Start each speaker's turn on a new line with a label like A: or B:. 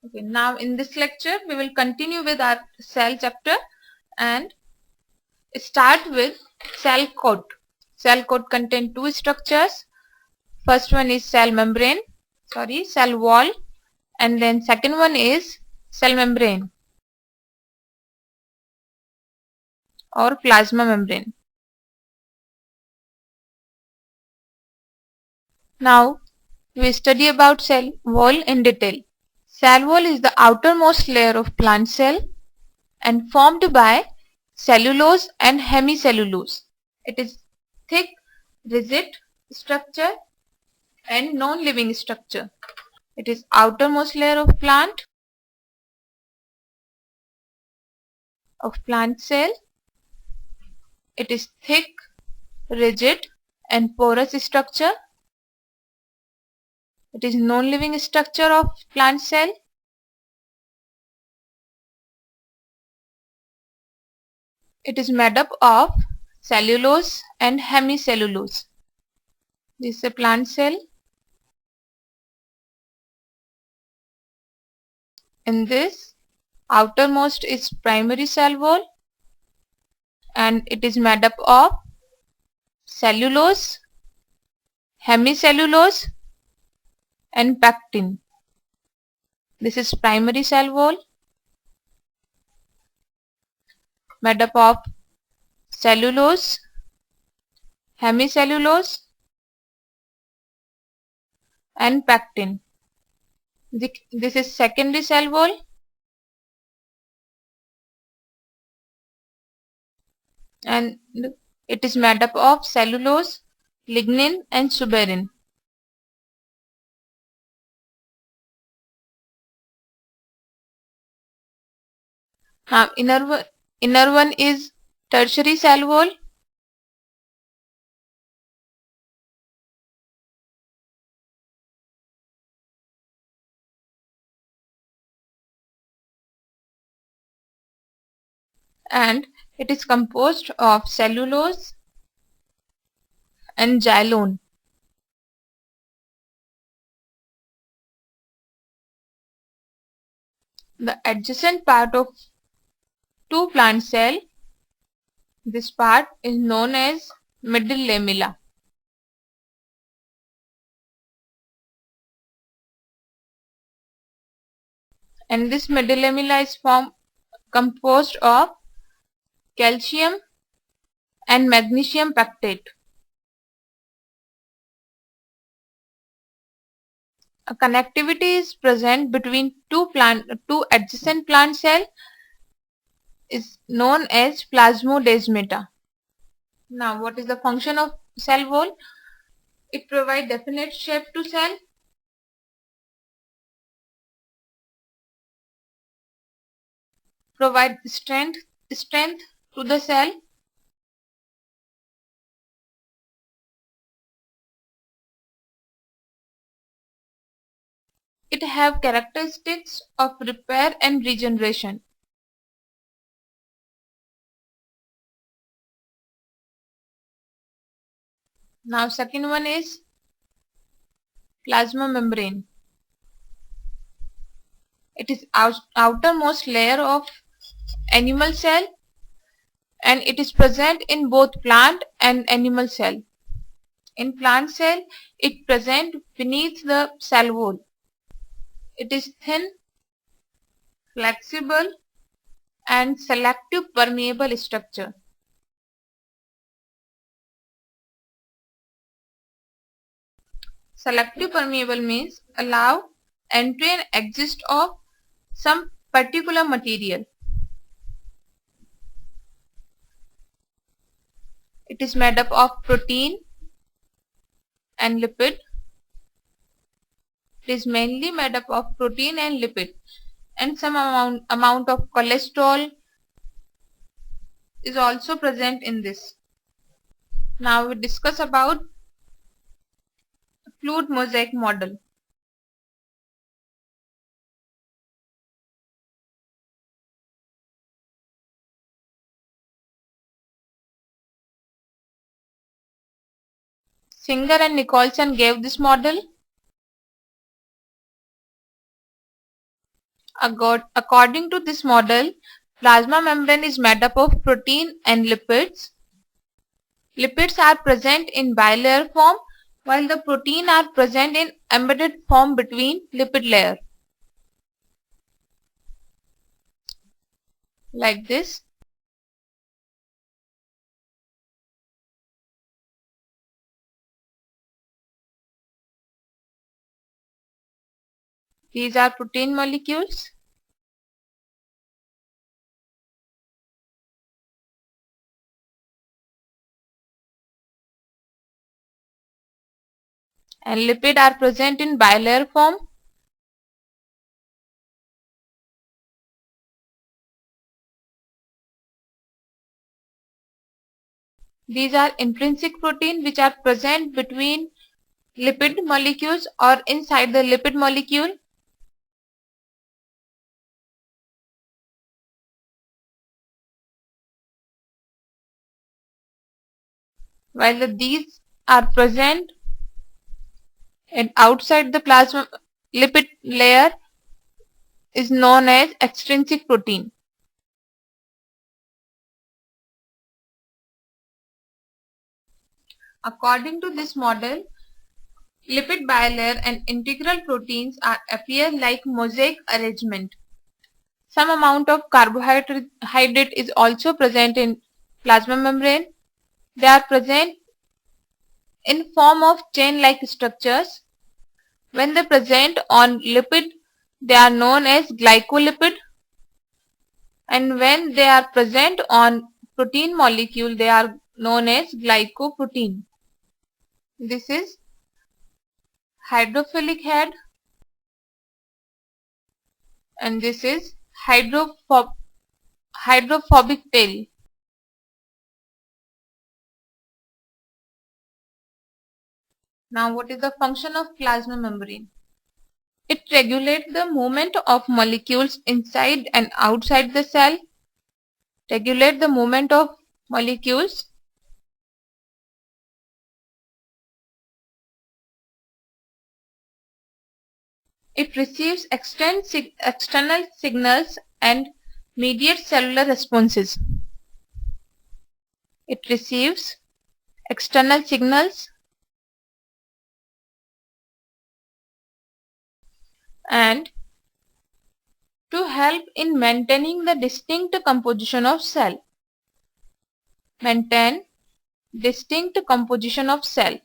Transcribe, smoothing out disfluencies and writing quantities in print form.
A: Okay, now in this lecture we will continue with our cell chapter and start with cell coat. Cell coat contain two structures. First one is cell wall, and then second one is cell membrane or plasma membrane. Now we study about cell wall in detail. Cell wall is the outermost layer of plant cell and formed by cellulose and hemicellulose. It is thick, rigid structure and non-living structure. It is outermost layer of plant cell. It is thick, rigid and porous structure. It is non-living structure of plant cell. It is made up of cellulose and hemicellulose. This is a plant cell. In this, outermost is primary cell wall and it is made up of cellulose, hemicellulose and pectin. This is primary cell wall made up of cellulose, hemicellulose and pectin. This is secondary cell wall and it is made up of cellulose, lignin and suberin. Now inner one is tertiary cell wall. And it is composed of cellulose and xylone. The adjacent part of two plant cell, this part is known as middle lamella. And this middle lamella is composed of calcium and magnesium pectate. A connectivity is present between two adjacent plant cell is known as plasmodesmata. Now, what is the function of cell wall? It provides definite shape to cell. Provide strength to the cell. It have characteristics of repair and regeneration. Now second one is plasma membrane. It is outermost layer of animal cell and it is present in both plant and animal cell. In plant cell, it present beneath the cell wall. It is thin, flexible and selective permeable structure. Selective permeable means allow entry and exit of some particular material. It is made up of protein and lipid. It is mainly made up of protein and lipid, and some amount of cholesterol is also present in this. Now we discuss about fluid mosaic model. Singer and Nicholson gave this model. According to this model, plasma membrane is made up of protein and lipids. Lipids are present in bilayer form while the protein are present in embedded form between lipid layer. Like this. These are protein molecules. And lipid are present in bilayer form. These are intrinsic protein which are present between lipid molecules or inside the lipid molecule. While these are present and outside the plasma lipid layer is known as extrinsic protein. According to this model, lipid bilayer and integral proteins appear like mosaic arrangement. Some amount of carbohydrate is also present in plasma membrane. They are present in form of chain-like structures. When they present on lipid, they are known as glycolipid. And when they are present on protein molecule, they are known as glycoprotein. This is hydrophilic head and this is hydrophobic tail. Now what is the function of plasma membrane? It regulates the movement of molecules inside and outside the cell. Regulate the movement of molecules. It receives external signals and mediates cellular responses. It receives external signals and to help in maintaining the distinct composition of cell. Maintain distinct composition of cell.